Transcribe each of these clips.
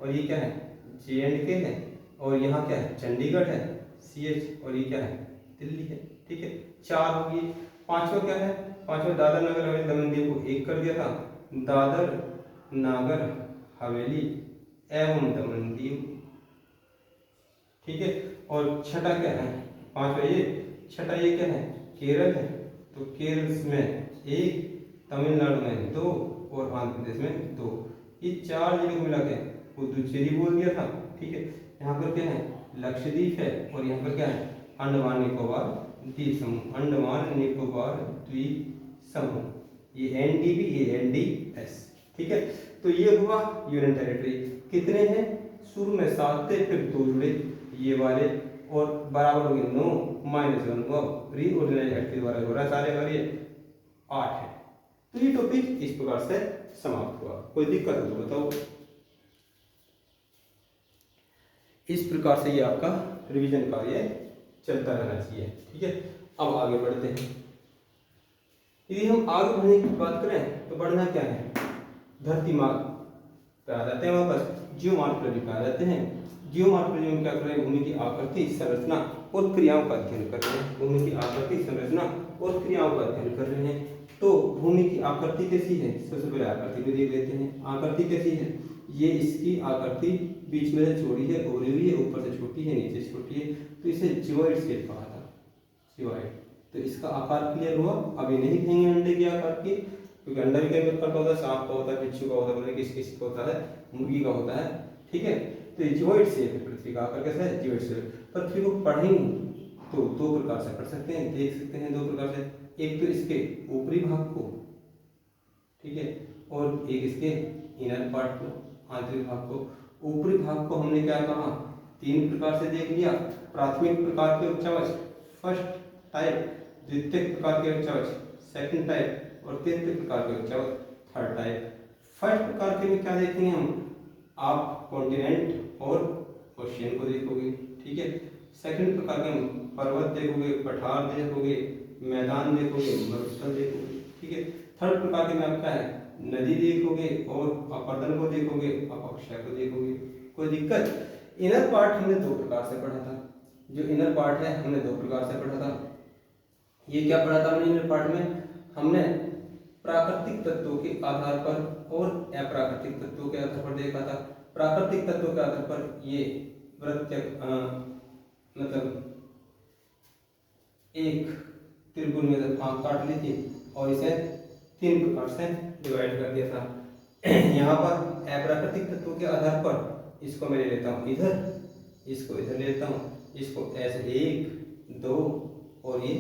और ये क्या है J&K है, और यहाँ क्या है चंडीगढ़ है CH, और ये क्या है दिल्ली है। ठीक है, 4 होगी। पांचवा क्या है, पांचवा दादर नगर हवेली दमन दीव को एक कर दिया था, दादर नागर हवेली एवं दमन दीव। ठीक है, और छठा क्या है, पांचवा ये, छठा ये क्या है केरल है, तो केरल में 1, तमिलनाडु में 2 और आंध्र प्रदेश में 2। ये 4 जिलों को मिला के पुदुचेरी बोल दिया था। ठीक है, यहाँ पर क्या है लक्षद्वीप है, और यहाँ पर क्या है अंडमान निकोबार द्वीप समूह, अंडमान निकोबार द्वीप समूह, ये NDB ये NDS। ठीक है, तो ये हुआ यूनियन टेरिटरी। कितने हैं, शुरू में 7 थे, फिर 2 जुड़े ये वाले, और बराबर हो गए 9 -1 हुआ रीऑर्गेनाइज एक्ट के द्वारा हो रहा है सारे, अगर ये 8 है। तो ये टॉपिक इस प्रकार से समाप्त हुआ। कोई दिक्कत हो तो बताओ। इस प्रकार से ये आपका रिवीजन कार्य चलता रहना चाहिए। ठीक है, अब आगे बढ़ते हैं। यदि हम आगे बढ़ने की बात करें तो बढ़ना क्या है, धरती मार्ग पे आ जाते हैं, वापस जियो मॉर्फोलॉजी पे आ जाते हैं। जियो मॉर्फोलॉजी में क्या कर रहे हैं, भूमि की आकृति संरचना और क्रियाओं का अध्ययन कर रहे हैं। भूमि की आकृति संरचना और क्रियाओं का अध्ययन कर रहे हैं। तो भूमि की आकृति कैसी है, सबसे पहले आकृति को देख लेते हैं। आकृति कैसी है, ये इसकी आकृति बीच में से चौड़ी है, ओरी हुई है, ऊपर से छोटी है, नीचे से छोटी है, तो इसे जियोइड शेप कहा था, जियोइड। तो इसका आकार क्लियर हुआ। अभी नहीं कहेंगे अंडे के आकार की, क्योंकि अंडा भी कई प्रकार का होता है, सांप का होता है, बिच्छू का होता है, किस किस का होता है, मुर्गी का होता है। ठीक है, तो ये जियोइड शेप है पृथ्वी का आकार कैसा है, जियोइड शेप। पृथ्वी को पढ़ेंगे तो 2 प्रकार से पढ़ सकते हैं, देख सकते हैं 2 प्रकार से। एक तो इसके ऊपरी भाग को, ठीक है, और एक इसके इनर पार्ट को, आंतरिक भाग को। ऊपरी भाग को हमने क्या कहा, 3 प्रकार से देख लिया। प्राथमिक प्रकार के उच्चावच फर्स्ट टाइप, द्वितीय प्रकार के उच्चावच सेकंड टाइप, और तृतीय प्रकार के उच्चावच थर्ड टाइप। फर्स्ट प्रकार के में क्या देखेंगे हम, आप कॉन्टिनेंट और ओशियन को देखोगे। ठीक है, सेकंड प्रकार के हम पर्वत देखोगे, पठार देखोगे, मैदान देखोगे, मरुस्थल देखोगे। ठीक है, थर्ड प्रकार के में आपका है नदी देखोगे और अपर्दन को देखोगे, अपक्षय को देखोगे। कोई दिक्कत। इनर पार्ट हमने 2 प्रकार से पढ़ा था, जो इनर पार्ट है हमने 2 प्रकार से पढ़ा था। ये क्या पढ़ा था हमने इनर पार्ट में, हमने प्राकृतिक तत्वों के आधार पर और अप्राकृतिक तत्वों के आधार पर देखा था। प्राकृतिक तत्वों के आधार पर ये वृत्त मतलब एक त्रिभुज में आंख काट ली थी और इसे 3 प्रकार से डिवाइड कर दिया था। यहाँ पर अप्राकृतिक तत्वों के आधार पर इसको मैं ले लेता हूँ इधर, इसको इधर ले लेता हूँ, इसको ऐसे 1 2 और ये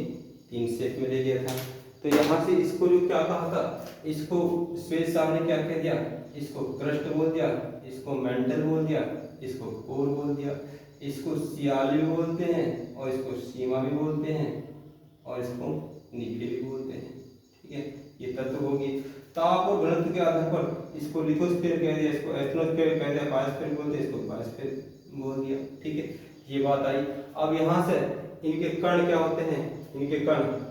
3 शेप में ले लिया था। तो यहाँ से इसको जो क्या कहा था, इसको स्वेज साहब ने क्या कह दिया, इसको क्रस्ट बोल दिया, इसको मेंटल बोल दिया, इसको कोर बोल दिया, इसको सियाल भी बोलते हैं और इसको सीमा भी बोलते हैं और इसको निकले भी बोलते हैं। ठीक है, ये तत्व होगी। ताप और घनत्व के आधार पर इसको लिथोस्फीयर कह दिया, इसको एथनोस्फीयर कह दिया, बायोस्फीयर बोलते हैं, इसको बायोस्फीयर बोल दिया। ठीक है, ये बात आई। अब यहाँ से इनके कण क्या होते हैं, इनके कण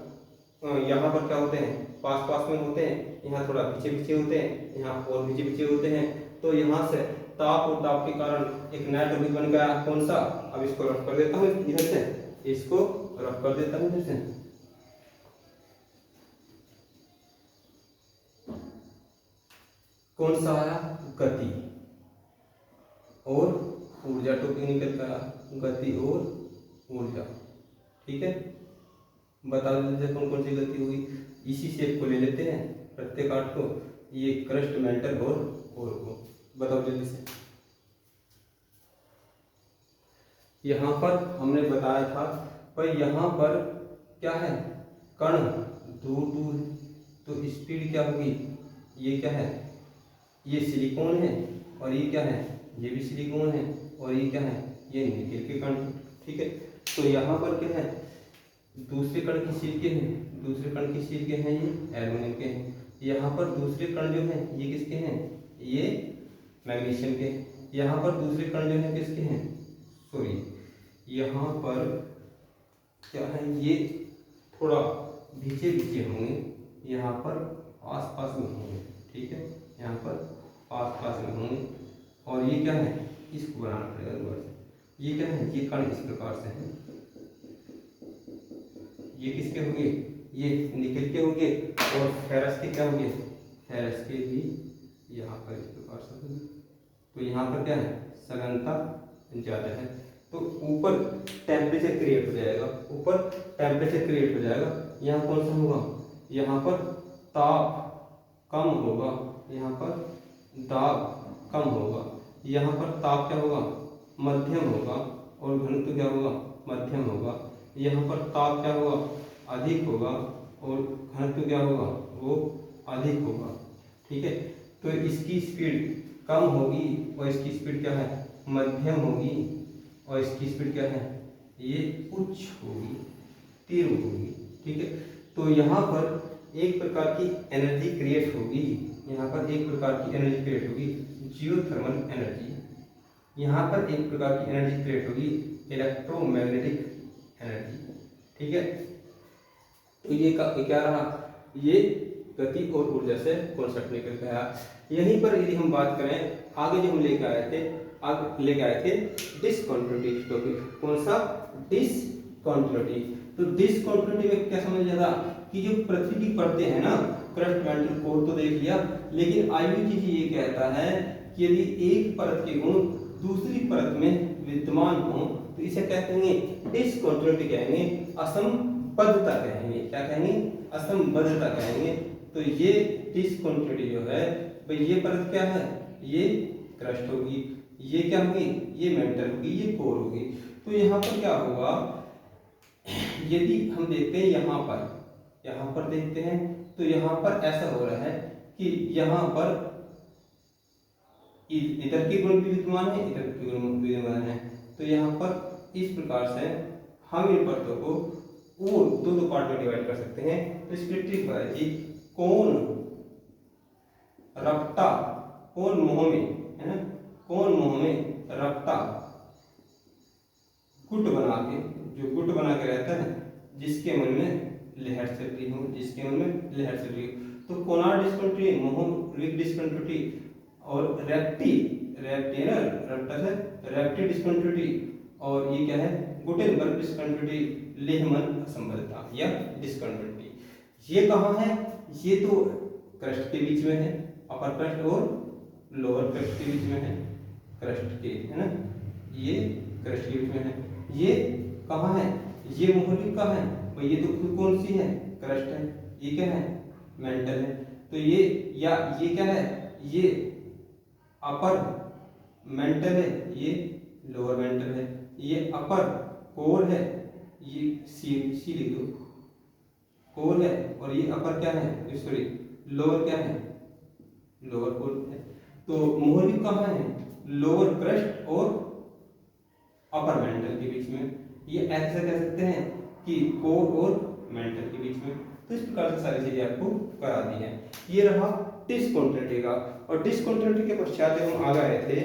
यहाँ पर क्या होते हैं, पास पास में होते हैं, यहाँ थोड़ा पीछे पीछे होते हैं, यहाँ और पीछे पीछे होते हैं। तो यहाँ से ताप और ताप के कारण एक नया टॉपिक बन गया, कौन सा, अब इसको रफ कर देता हूँ इधर से, इसको रफ कर देता हूँ इधर से। कौन सा आया, गति और ऊर्जा टॉपिक निकल कर आया, गति और ऊर्जा। ठीक है, बता दीजिए कौन कौन सी गति हुई। इसी शेप को ले लेते हैं प्रत्येक आठ को, ये क्रस्ट मेंटल और कोर को बताओ जल्दी से। यहाँ पर हमने बताया था पर यहाँ पर क्या है, कण दूर दूर है तो स्पीड क्या होगी, ये क्या है, ये सिलिकॉन है और ये क्या है, ये भी सिलिकॉन है और ये क्या है, ये निकेल के कण। ठीक है, तो यहाँ पर क्या है, दूसरे कण की शीट के हैं, दूसरे कण की शीट के हैं, ये एल्युमिनियम के हैं। यहाँ पर दूसरे कण जो हैं ये किसके हैं, ये मैग्नीशियम के हैं। यहाँ पर दूसरे कण जो हैं किसके हैं, सॉरी यहाँ पर क्या है, ये थोड़ा पीछे पीछे होंगे, यहाँ पर आस पास में होंगे। ठीक है, यहाँ पर आस पास में होंगे और ये क्या है, इसको बनाना पड़ेगा दोबारा से। ये क्या है, ये कण इस प्रकार से है, ये किसके होंगे, ये निकल के होंगे, और फेरस के क्या होंगे, फेरस के भी यहाँ पर इस प्रकार से होंगे। तो यहाँ पर क्या है, सघनता ज़्यादा है, तो ऊपर टेम्परेचर क्रिएट हो जाएगा, ऊपर टेम्परेचर क्रिएट हो जाएगा। यहाँ कौन सा होगा, यहाँ पर ताप कम होगा, यहाँ पर दाब कम होगा, यहाँ पर ताप क्या होगा, मध्यम होगा, और घनत्व क्या होगा, मध्यम होगा। यहाँ पर ताप क्या होगा, अधिक होगा, और घनत्व क्या होगा, वो अधिक होगा। ठीक है, तो इसकी स्पीड कम होगी और इसकी स्पीड क्या है, मध्यम होगी, और इसकी स्पीड क्या है, ये उच्च होगी, तीव्र होगी। ठीक है, तो यहाँ पर एक प्रकार की एनर्जी क्रिएट होगी, यहाँ पर एक प्रकार की एनर्जी क्रिएट होगी, जियोथर्मल एनर्जी। यहाँ पर एक प्रकार की एनर्जी क्रिएट होगी, इलेक्ट्रोमैग्नेटिक एनर्जी। ठीक है, तो ये क्या रहा, ये गति और ऊर्जा से कॉन्सेप्ट निकल के आया। यहीं पर यदि हम बात करें आगे जो हम लेके आए थे डिसकंटिन्यूटी टॉपिक। कौन सा, डिसकंटिन्यूटी। तो डिसकंटिन्यूटी में क्या समझ जाता कि जो पृथ्वी की परतें हैं ना, क्रस्ट मैंटल कोर तो देख लिया, लेकिन आईयूजीसी ये कहता है कि यदि एक परत के गुण दूसरी परत में विद्यमान हो तो इसे क्या कहेंगे, डिसकंटिन्यूटी कहेंगे, असंबद्धता कहेंगे। क्या कहेंगे, असंबद्धता कहेंगे। तो ये डिसकंटिन्यूटी जो है भाई, ये परत क्या है, ये क्रस्ट होगी, ये क्या होगी, ये मेंटल होगी, ये कोर होगी। तो यहाँ पर क्या होगा, यदि हम देखते हैं यहाँ पर देखते हैं तो यहाँ पर ऐसा हो रहा है कि यहाँ पर इधर के गुण भी विद्यमान है, इधर के गुण भी विद्यमान है। तो यहाँ पर इस प्रकार से हम इन परतों को और दो पार्ट में डिवाइड कर सकते हैं। तो इसकी ट्रिक बताइए जी, कौन रपटा, कौन मोह में, है ना, कौन मोह में रपटा गुट बना के, जो गुट बना के रहता है, जिसके मन में लहर चल रही हो, जिसके मन में लहर चल रही हो। तो कोनार डिस्कंटिन्यूटी, मोहविक डिस्कंटिन्यूटी, और रेप्टी डिस्कंटिन्यूटी, और ये क्या है, गुटेनबर्ग डिस्कंटिन्यूटी, लेहमन असंबद्धता या डिस्कंटिन्यूटी। ये कहाँ है, ये तो क्रस्ट के बीच में है, अपर क्रस्ट और लोअर क्रस्ट के बीच में है, क्रस्ट के, है ना, ये क्रस्ट के बीच में है। ये कहाँ है, ये मोहलिक कहाँ है भाई, ये तो खुद कौन सी है, क्रस्ट है, ये क्या है, मेंटल है। तो ये या ये क्या है, ये अपर मेंटल है, ये लोअर मेंटल है, ये अपर कोर है, ये सी लिख दो, कोर है, और ये अपर क्या है, सॉरी लोअर क्या है, लोअर कोर है। तो मोहलिक कहाँ है, लोअर क्रस्ट और अपर मेंटल के बीच में। ये ऐसे कह सकते हैं कि कोर और मेंटल के बीच में। तो इस प्रकार से सारी चीजें आपको करा दी हैं। ये रहा डिसकंटिन्यूटी का। और डिसकंटिन्यूटी के पश्चात जब हम आगे आए थे,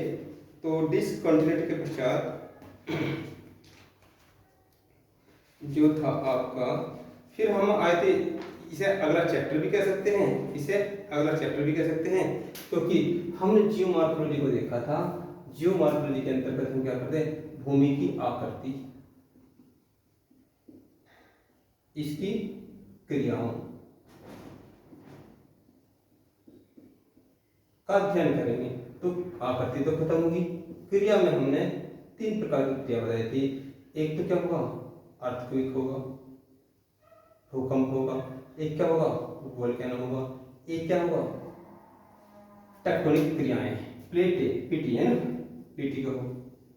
तो डिसकंटिन्यूटी के पश्चात जो था आपका, फिर हम आए थे, इसे अगला चैप्टर भी कह सकते हैं, इसे अगला चैप्टर भी कह सकते हैं, क्योंकि हमने जियोमॉर्फोलॉजी को देखा था। जियोमॉर्फोलॉजी के अंतर्गत हम क्या करते हैं, भूमि की आकृति, इसकी क्रियाओं का अध्ययन करेंगे। तो आकृति तो खत्म होगी, क्रिया में हमने 3 प्रकार की क्रिया बताई थी। एक तो क्या होगा, अर्थक्वेक होगा, भूकंप होगा, एक क्या होगा, वोल्केनो होगा, एक क्या होगा, टेक्टोनिक क्रियाएं, प्लेटे, पीटी, है ना, पीटी का हो।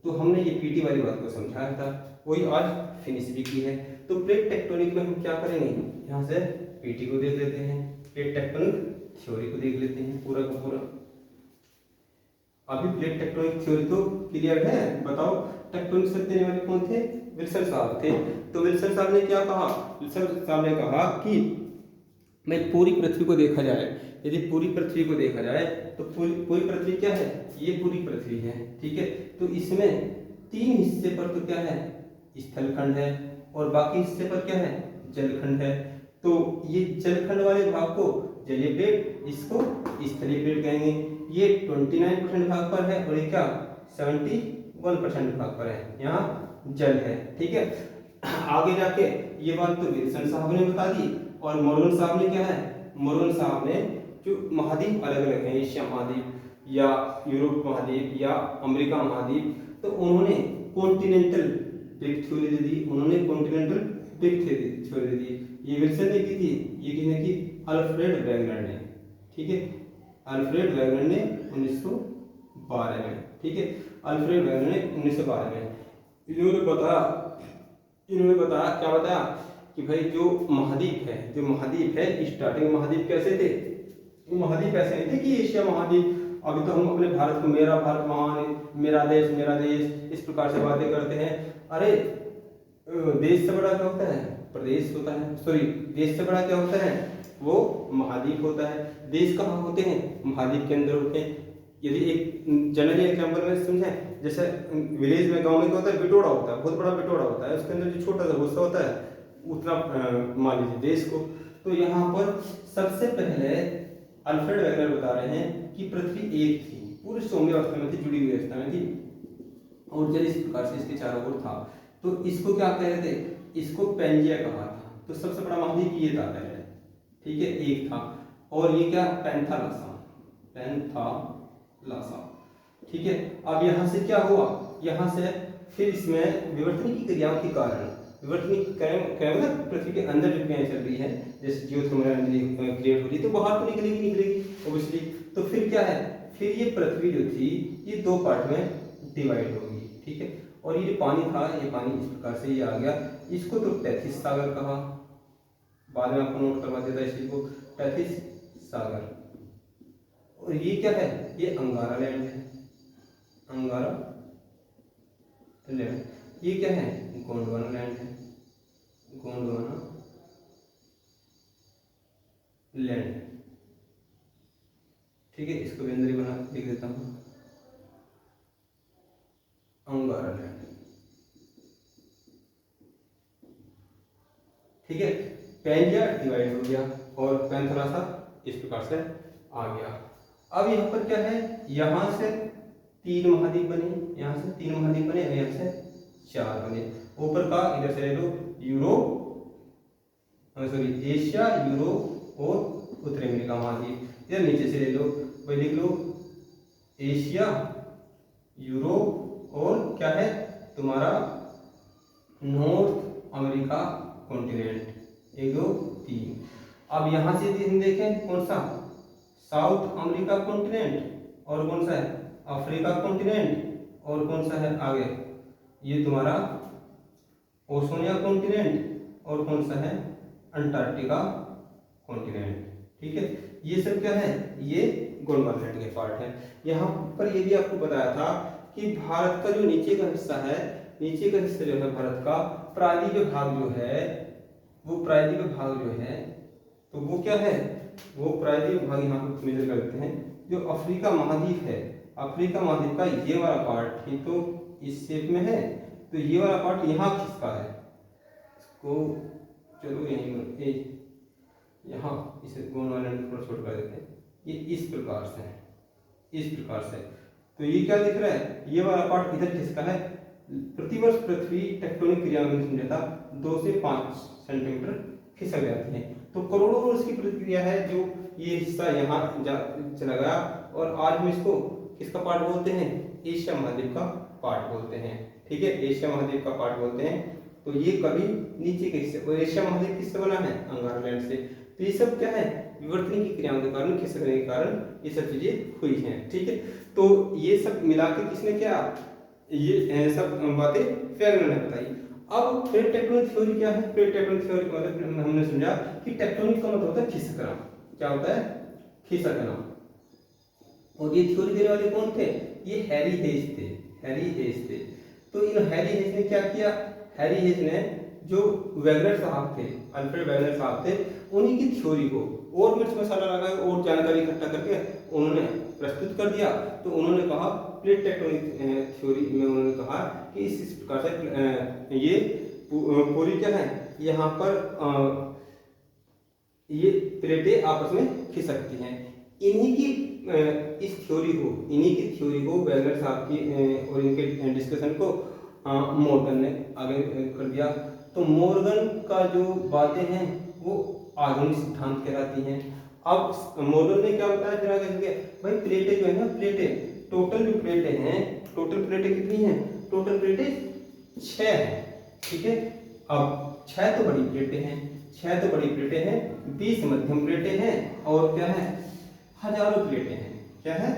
तो हमने ये पीटी वाली बात को समझाया था, वही आज फिनिश भी की है। तो प्लेट टेक्टोनिक में हम क्या करेंगे, यहाँ से पीटी को देख लेते हैं, प्लेट टेक्टोनिक थ्योरी को देख लेते हैं पूरा का पूरा। अभी प्लेट टेक्टोनिक थ्योरी तो क्लियर है, बताओ टेक्टोनिक से देने वाले कौन थे, विल्सन साहब थे। तो विल्सन साहब ने क्या कहा, विल्सन साहब ने कहा कि मैं पूरी पृथ्वी को देखा जाए, यदि पूरी पृथ्वी को देखा जाए तो पूरी पृथ्वी क्या है, ये पूरी पृथ्वी है, ठीक है। तो इसमें 3 हिस्से पर तो क्या है, स्थलखंड है, और बाकी हिस्से पर क्या है, जलखंड है। तो ये जलखंड वाले भाग को जलीय प्लेट, इसको स्थलीय प्लेट कहेंगे। ये 29% भाग पर है और ये क्या 71% भाग पर है, यहाँ जल है। ठीक है, आगे जाके ये बात तो विल्सन साहब ने बता दी, और मोरगन साहब ने क्या है, मोरगन साहब ने जो महाद्वीप अलग अलग हैं, एशिया महाद्वीप या यूरोप महाद्वीप या अमेरिका महाद्वीप, तो उन्होंने कॉन्टिनेंटल ड्रिफ्ट थ्योरी दे दी, उन्होंने कॉन्टिनेंटल ड्रिफ्ट थ्योरी दे दी। ये विल्सन ने की थी, ये किसने की, अल्फ्रेड वेगनर ने। ठीक है, अल्फ्रेड वेगनर ने 1912 में। ठीक है, अल्फ्रेड वेगनर ने 1912 में इन्होंने बताया क्या बताया कि भाई जो महाद्वीप है स्टार्टिंग महाद्वीप कैसे थे, वो महाद्वीप ऐसे नहीं थे कि एशिया महाद्वीप, अभी तो हम अपने भारत को मेरा भारत महान है, मेरा देश इस प्रकार से बातें करते हैं। अरे देश से बड़ा क्या होता है, प्रदेश होता है, सॉरी देश से बड़ा क्या होता है, वो महाद्वीप होता है। देश कहाँ होते हैं, महाद्वीप के अंदर होते हैं। यदि एक जनरली एग्जाम्पल में समझें, जैसे विलेज में, गांव में क्या होता है, बिटोड़ा होता है, बहुत बड़ा बिटोड़ा होता है, उसके अंदर जो छोटा सा हिस्सा होता है उतना मान लीजिए देश को। तो यहाँ पर सबसे पहले अल्फ्रेड वेगनर बता रहे हैं कि पृथ्वी एक थी, पूरी सौम्य अवस्था में थी, जुड़ी हुई अवस्था में थी, और जल इस प्रकार से इसके चारों ओर था। तो इसको क्या कह रहे थे, इसको पेंजिया कहा था। तो सबसे बड़ा महाद्वीप ये था पहले, ठीक है, एक था, और ये क्या, पैंथालासा। ठीक है, अब यहाँ से क्या हुआ, यहाँ से फिर इसमें विवर्तन की क्रियाओं के कारण, पृथ्वी के अंदर जो क्रियाएं चल रही है, जैसे जियोथर्मल एनर्जी क्रिएट हो रही है, तो बाहर तो निकलेगी ऑब्वियसली। तो फिर क्या है, फिर ये पृथ्वी जो थी ये दो पार्ट में डिवाइड होगी। ठीक है, और ये जो पानी था, ये पानी इस प्रकार से ये आ गया, इसको तो टैथिस सागर कहा, बाद में आपको नोट करवा देता है इसी को, टैथिस सागर। और ये क्या है, ये अंगारा लैंड है, अंगारा लैंड। ये क्या है, गोंडवाना लैंड है, गोंडवाना लैंड। ठीक है, इसको व्यंजनी बना लिख देता हूं, अंगारा लैंड। ठीक है, पेंजिया डिवाइड हो गया और पैंथालासा इस प्रकार से आ गया। अब यहाँ पर क्या है, यहाँ से 3 महाद्वीप बने, यहाँ से 3 महाद्वीप बने, यहाँ से 4 बने। ऊपर का इधर से ले लो, यूरोप, सॉरी एशिया, यूरोप और उत्तरी अमेरिका महाद्वीप। इधर नीचे से ले लो, वही लिख लो, एशिया, यूरोप और क्या है तुम्हारा नॉर्थ अमेरिका कॉन्टिनेंट, 1 2 3। अब यहाँ से हम देखें कौन सा, साउथ अमेरिका कॉन्टिनेंट, और कौन सा है अफ्रीका कॉन्टिनेंट, और कौन सा है आगे ये तुम्हारा ओशनिया कॉन्टिनेंट, और कौन सा है अंटार्कटिका कॉन्टिनेंट। ठीक है, ये सब क्या है, ये गोंडवाना लैंड के पार्ट है। यहाँ पर ये भी आपको बताया था कि भारत का जो नीचे का हिस्सा है, नीचे का हिस्सा जो है भारत का प्रायद्वीपीय भाग जो है, वो प्रायद्वीपीय भाग जो है, तो वो क्या है, वो प्रायद्वीपीय भाग यहाँ पे मेजर करते हैं। जो अफ्रीका महाद्वीप है, अफ्रीका महाद्वीप का ये वाला पार्ट ही तो इस शेप में है, तो ये वाला पार्ट यहाँ खिसका है, इसको चलो यहीं यहाँ इसे गोंडवाना लैंड थोड़ा छोटा कर देते हैं, ये इस प्रकार से है, इस प्रकार से। तो ये क्या दिख रहा है, ये वाला पार्ट इधर खिसका है। प्रतिवर्ष पृथ्वी टेक्टोनिक क्रिया में समझा था 2 से 5 सेंटीमीटर खिसक जाती है। तो करोड़ों वर्ष की प्रक्रिया है जो ये हिस्सा यहाँ चला गया, और आज हम इसको किसका पार्ट बोलते हैं, एशिया महाद्वीप का पार्ट बोलते हैं। ठीक है, एशिया महाद्वीप का पार्ट बोलते हैं। तो ये कभी नीचे के हिस्से, और एशिया महाद्वीप किससे बना है, अंगारा लैंड से। तो ये सब क्या है, विवर्तन की क्रियाओं के कारण, खिसकने के कारण ये सब चीजें हुई हैं। ठीक है, तो ये सब मिला के किसने क्या, ये सब बातें वेगनर ने बताई। अब प्लेट टेक्टोनिक थ्योरी क्या है, प्लेट टेक्टोनिक थ्योरी का मतलब हमने समझा कि टेक्टोनिक का मतलब होता है खिसकना। क्या होता है, खिसकना। और ये थ्योरी देने वाले कौन थे, ये हैरी हेज थे, हैरी हेज थे। तो इन हैरी हेज ने क्या किया, हैरी हेज ने जो वेगनर साहब थे, अल्फ्रेड वेगनर साहब थे, उन्हीं की थ्योरी को और मिर्च मसाला लगा और जानकारी इकट्ठा करके उन्होंने प्रस्तुत कर दिया। तो उन्होंने कहा प्लेट टेक्टोनिक थ्योरी में उन्होंने कहा कि इस प्रकार से ये पूरी क्या है, यहाँ पर ये प्लेटें आपस में खिसकती हैं। इन्हीं की इस थ्योरी को, इन्हीं की थ्योरी को वैगनर साहब की और इनके डिस्कशन को मॉर्गन ने आगे कर दिया। तो मॉर्गन का जो बातें हैं वो आधुनिक सिद्धांत कहलाती हैं। अब मॉर्गन ने क्या बताया फिर आगे चल के, भाई प्लेटें जो है ना, प्लेटें टोटल जो प्लेटें हैं, टोटल प्लेटें कितनी हैं? टोटल प्लेटें 6 हैं, ठीक है। अब 6 तो बड़ी प्लेटें हैं, 6 तो बड़ी प्लेटें हैं, 20 मध्यम प्लेटें हैं और क्या है, हजारों प्लेटें हैं। क्या है?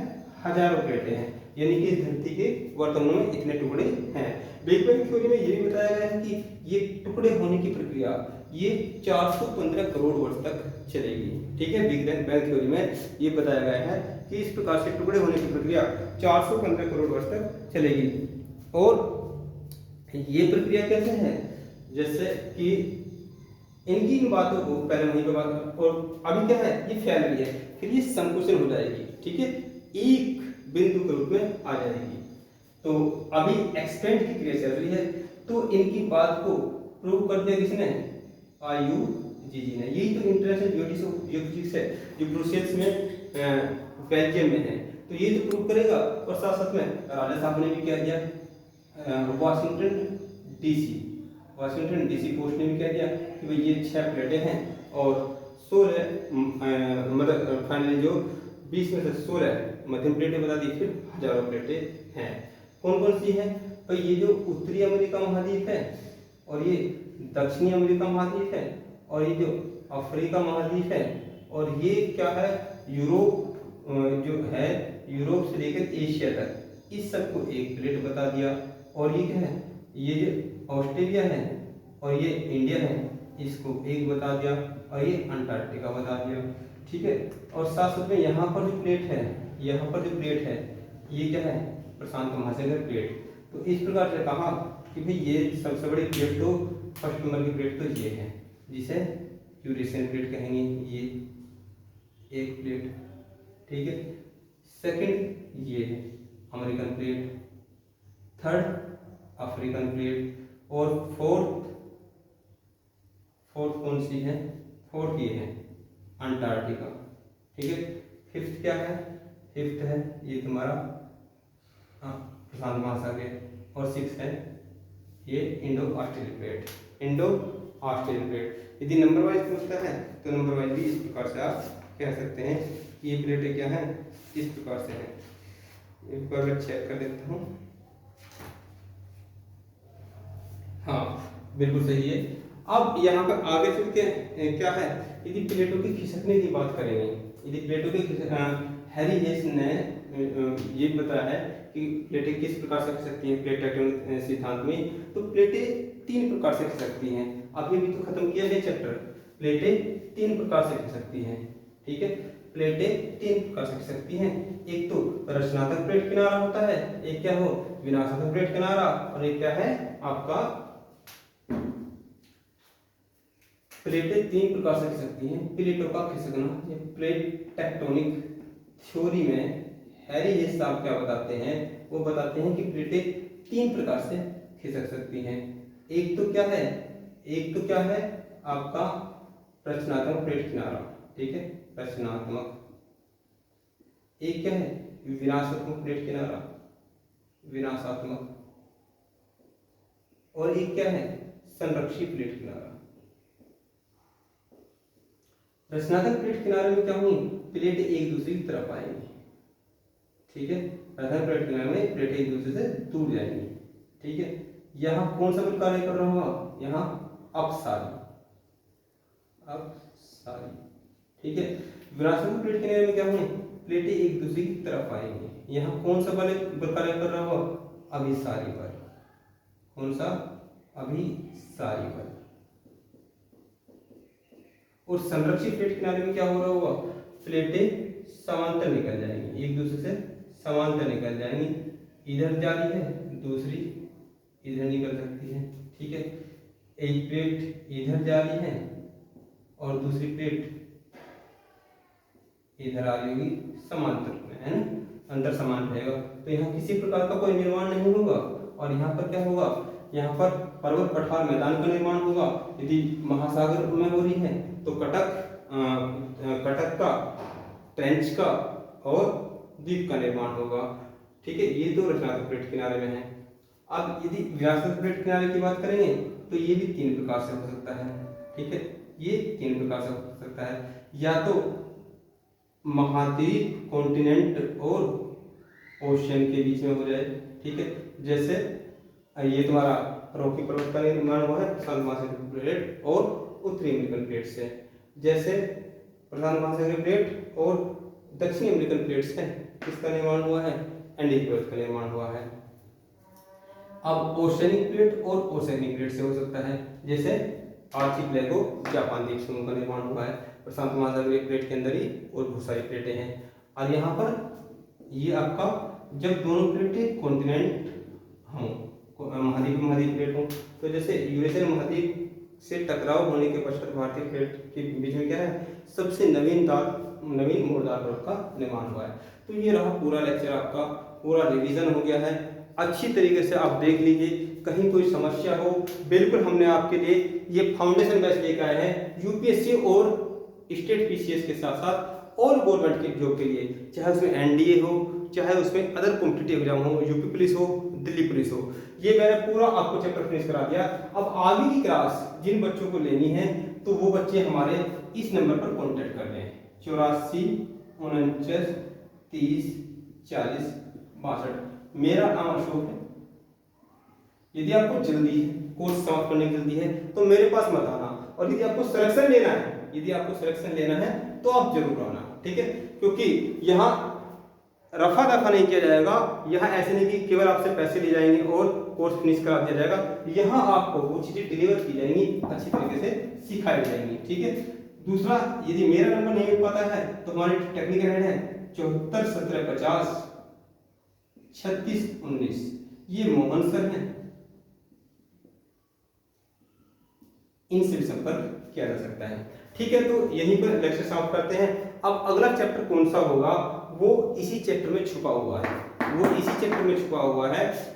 हजारों प्लेटें हैं, यानी कि इस धरती के वर्तमान में इतने टुकड़े हैं। बिग बैंग थ्योरी में ये भी बताया गया है कि ये टुकड़े होने की प्रक्रिया ये 415 करोड़ वर्ष तक चलेगी, ठीक है। बिग बैंग थ्योरी में ये बताया गया है कि इस प्रकार से टुकड़े होने की प्रक्रिया 415 करोड़ वर्ष तक चलेगी। और ये प्रक्रिया कैसे है? जैसे कि इनकी इन बातों को पहले वहीं पे बात, और अभी क्या है, ये फैल रही है, फिर ये संकुचन हो जाएगी, ठीक है, एक बिंदु के रूप में आ जाएगी। तो अभी एक्सपेंड की क्रिया चल रही है। तो इनकी बात को प्रूव कर दिया किसने? IUGG ने। यही तो इंटरनेशनल जियोफिजिक्स है जो ब्रुसेल्स में बेल्जियम में है। तो ये तो प्रूव करेगा, और साथ साथ में राजा साहब ने भी क्या दिया, वाशिंगटन डीसी पोस्ट ने भी कह दिया कि भाई ये 6 प्लेटें हैं और 16 मतलब फाइनली जो 20 में से 16 मध्यम प्लेटें बता दी, फिर हजारों प्लेटें हैं। कौन कौन सी हैं? तो ये जो उत्तरी अमेरिका महाद्वीप है, और ये दक्षिणी अमेरिका महाद्वीप है, और ये जो अफ्रीका महाद्वीप है, और ये क्या है, यूरोप जो है, यूरोप से लेकर एशिया तक, इस सब को एक प्लेट बता दिया। और ये क्या है, ये जो ऑस्ट्रेलिया है और ये इंडिया है, इसको एक बता दिया, और ये अंटार्कटिका बता दिया, ठीक है। और साथ साथ में यहाँ पर जो प्लेट है, यहाँ पर जो प्लेट है, ये क्या है, प्रशांत महासागर प्लेट। तो इस प्रकार से कहा कि भाई ये सबसे बड़ी प्लेट तो, फर्स्ट नंबर की प्लेट तो ये है, जिसे यूरेशियन प्लेट कहेंगे, ये एक प्लेट, ठीक है। सेकंड ये है American plate, third African plate, और फोर्थ कौन सी है? फोर्थ ये है अंटार्कटिका, ठीक है। फिफ्थ क्या है? फिफ्थ है ये तुम्हारा प्रशांत महासागर, और सिक्स है ये इंडो ऑस्ट्रेलियन प्लेट। यदि नंबर वाइज पूछता है तो नंबर वाइज भी इस प्रकार से आप कह सकते हैं कि ये प्लेटें क्या है, इस प्रकार से है। एक बार चेक कर देता हूँ, हाँ बिल्कुल सही है। अब यहाँ पर आगे चल के क्या है, यदि प्लेटों की खिसकने की बात करेंगे, यदि प्लेटों की हैरी हेस ने ये बताया है कि प्लेटें किस प्रकार से खिसकती हैं प्लेट टेक्टोनिक सिद्धांत में। तो प्लेटें 3 प्रकार से खिसकती हैं। अभी भी तो खत्म किया है चैप्टर, प्लेटें 3 प्रकार से खिसकती हैं, ठीक है। प्लेटें 3 प्रकार से खिसकती हैं, एक तो रचनात्मक प्लेट किनारा होता है, एक क्या हो, विनाशात्मक प्लेट किनारा, और एक क्या है आपका, प्लेटें 3 प्रकार से खिसकती हैं। प्लेटों का खिसकना, ये प्लेट टेक्टोनिक थ्योरी में हैरी हेस साहब क्या बताते हैं, वो बताते हैं कि प्लेटें 3 प्रकार से खिसक सकती हैं। एक तो क्या है आपका रचनात्मक प्लेट किनारा, ठीक है, रचनात्मक। एक क्या है, विनाशात्मक प्लेट किनारा, विनाशात्मक। और एक क्या है, संरक्षी प्लेट किनारा। रचनात्मक प्लेट किनारे में क्या होंगी, प्लेट एक दूसरे की तरफ आएंगी, ठीक है। रचनात्मक प्लेट किनारे में प्लेट एक दूसरे से दूर जाएंगी, ठीक है। यहाँ कौन सा बल कार्य कर रहा होगा, यहाँ अपसारी, ठीक है। विनाशात्मक प्लेट किनारे में क्या होंगे, प्लेटें एक दूसरे की तरफ आएंगी। यहाँ कौन सा बल कार्य कर रहा होगा, अभिसारी बल। कौन सा, अभिसारी बल। और संरक्षित प्लेट किनारे में क्या हो रहा होगा, प्लेटें समांतर निकल जाएंगी, एक दूसरे से समांतर निकल जाएंगी। इधर जा रही है, दूसरी इधर निकल सकती है, ठीक है। एक प्लेट इधर जा रही है और दूसरी प्लेट इधर आ रही होगी, समांतर में, है ना, अंदर समान रहेगा। तो यहाँ किसी प्रकार का कोई निर्माण नहीं होगा। और यहाँ पर क्या होगा, यहाँ पर पर्वत पठार मैदान का निर्माण होगा। यदि महासागर में हो रही है तो कटक का, ट्रेंच का और द्वीप का निर्माण होगा। ठीक है, ये दो रचनात्मक प्लेट किनारे में है। अब यदि विनाशक प्लेट किनारे की बात करेंगे तो ये भी तीन प्रकार से हो सकता है। ठीक है, ये तीन प्रकार से हो सकता है, या तो महाद्वीप कॉन्टिनेंट और ओशियन के बीच में हो जाए। ठीक है, जैसे ये तुम्हारा रॉकी पर्वत का निर्माण हुआ है प्रशांत महासागरीय प्लेट और उत्तरी अमेरिकन प्लेट से। जैसे प्रशांत महासागरीय प्लेट और दक्षिणी अमेरिकन प्लेट से किसका निर्माण हुआ है, एंडीज पर्वत का निर्माण हुआ है। अब ओशियनिक प्लेट और ओशियनिक प्लेट से हो सकता है, जैसे आर्चिपेलागो जापान द्वीप समूह का निर्माण हुआ है प्रशांत महासागरीय प्लेट के अंदर ही, और बहुत सारी प्लेटें हैं। और यहाँ पर ये आपका जब दोनों प्लेटें कॉन्टिनेंट हों, महाद्वीप महाद्वीप प्लेट हों, तो जैसे यूरेशियन महाद्वीप से टकराव होने के पश्चात भारतीय प्लेट के बीच में क्या है, सबसे नवीन मोड़दार पर्वत का निर्माण हुआ है। तो ये रहा पूरा लेक्चर, आपका पूरा रिवीजन हो गया है। अच्छी तरीके से आप देख लीजिए, कहीं कोई समस्या हो, बिल्कुल हमने आपके लिए ये फाउंडेशन बैच लेकर आए हैं यूपीएससी और स्टेट पीसीएस के साथ साथ और गवर्नमेंट के जॉब के लिए, चाहे उसमें एनडीए हो, चाहे उसमें अदर कॉम्पिटिटिव एग्जाम हो, यूपी पुलिस हो, दिल्ली पुलिस हो, ये मैंने पूरा आपको चैप्टर फिनिश करा दिया। अब आगे की क्लास जिन बच्चों को लेनी है तो वो बच्चे हमारे इस नंबर पर कॉन्टेक्ट कर लें, 84 49 30 40 62। मेरा नाम अशोक है। यदि आपको जल्दी है, कोर्स समाप्त करने की जल्दी है, तो मेरे पास मत आना, और यदि आपको सिलेक्शन लेना है तो आप जरूर आना। ठीक है, क्योंकि यहाँ रफा दफा नहीं किया जाएगा, यहाँ ऐसे नहीं कि केवल आपसे पैसे लिए जाएंगे और कोर्स फिनिश करा दिया जाएगा। यहाँ आपको वो चीजें डिलीवर की जाएंगी, अच्छी तरीके से सिखाई जाएंगी। ठीक है, दूसरा, यदि मेरा नंबर नहीं मिल पाता है तो हमारे टेक्निकल हेड है 74 17 50 36 19, ये मोहन सर हैं, इनसे भी संपर्क किया जा सकता है। ठीक है, तो यहीं पर लेक्चर समाप्त करते हैं। अब अगला चैप्टर कौन सा होगा, वो इसी चैप्टर में छुपा हुआ है,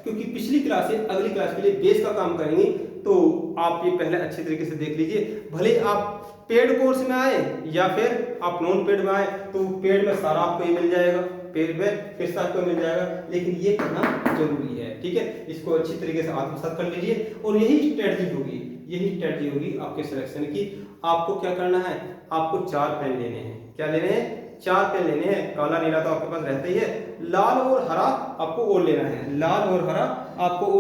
क्योंकि पिछली क्लास से अगली क्लास के लिए बेस का काम करेंगे। तो आप ये पहले अच्छे तरीके से देख लीजिए, भले आप पेड कोर्स में आए या फिर आप नॉन पेड में आए, तो पेड में सारा आपको ये मिल जाएगा, पेड में फिर से आपको मिल जाएगा, लेकिन ये करना जरूरी है। ठीक है, इसको अच्छी तरीके से आत्मसात कर लीजिए, और यही स्ट्रेटजी होगी आपके सिलेक्शन की। आपको क्या करना है, आपको 4 पेन लेने हैं। क्या लेने हैं? 4 पेन लेने हैं। काला नीला तो आपके पास रहता ही है, लाल और हरा आपको और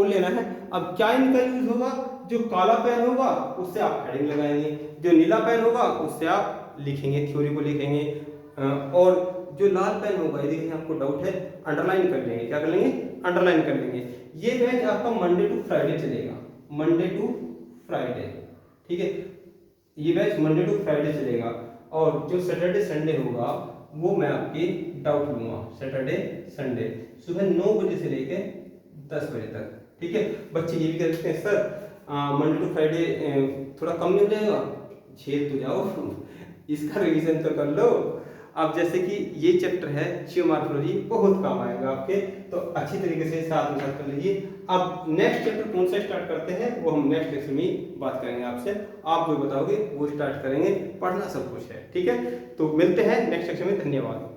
लेना है। अब क्या इनका यूज होगा, जो काला पेन होगा उससे आप हेडिंग लगाएंगे, जो नीला पेन होगा उससे आप लिखेंगे, थ्योरी को लिखेंगे, और जो लाल पेन होगा यदि आपको डाउट है अंडरलाइन कर लेंगे। क्या कर लेंगे? अंडरलाइन कर लेंगे। ये बैच आपका मंडे टू फ्राइडे चलेगा, मंडे टू फ्राइडे। ठीक है, ये बैच मंडे टू फ्राइडे चलेगा, और जो सैटरडे संडे होगा वो मैं आपके डाउट लूंगा। सैटरडे संडे सुबह 9 बजे से लेके 10 बजे तक। ठीक है, बच्चे ये भी कह सकते हैं सर मंडे टू फ्राइडे थोड़ा कम मिल जाएगा, झेल तो जाओ, इसका रिवीजन तो कर लो। अब जैसे कि ये चैप्टर है जियोमॉर्फोलॉजी, बहुत काम आएगा आपके, तो अच्छी तरीके से साथ में साथ कर लीजिए। अब नेक्स्ट चैप्टर कौन सा स्टार्ट करते हैं वो हम नेक्स्ट लेक्चर में बात करेंगे आपसे, आप जो बताओगे वो स्टार्ट करेंगे, पढ़ना सब कुछ है। ठीक है, तो मिलते हैं नेक्स्ट लेक्चर में। धन्यवाद।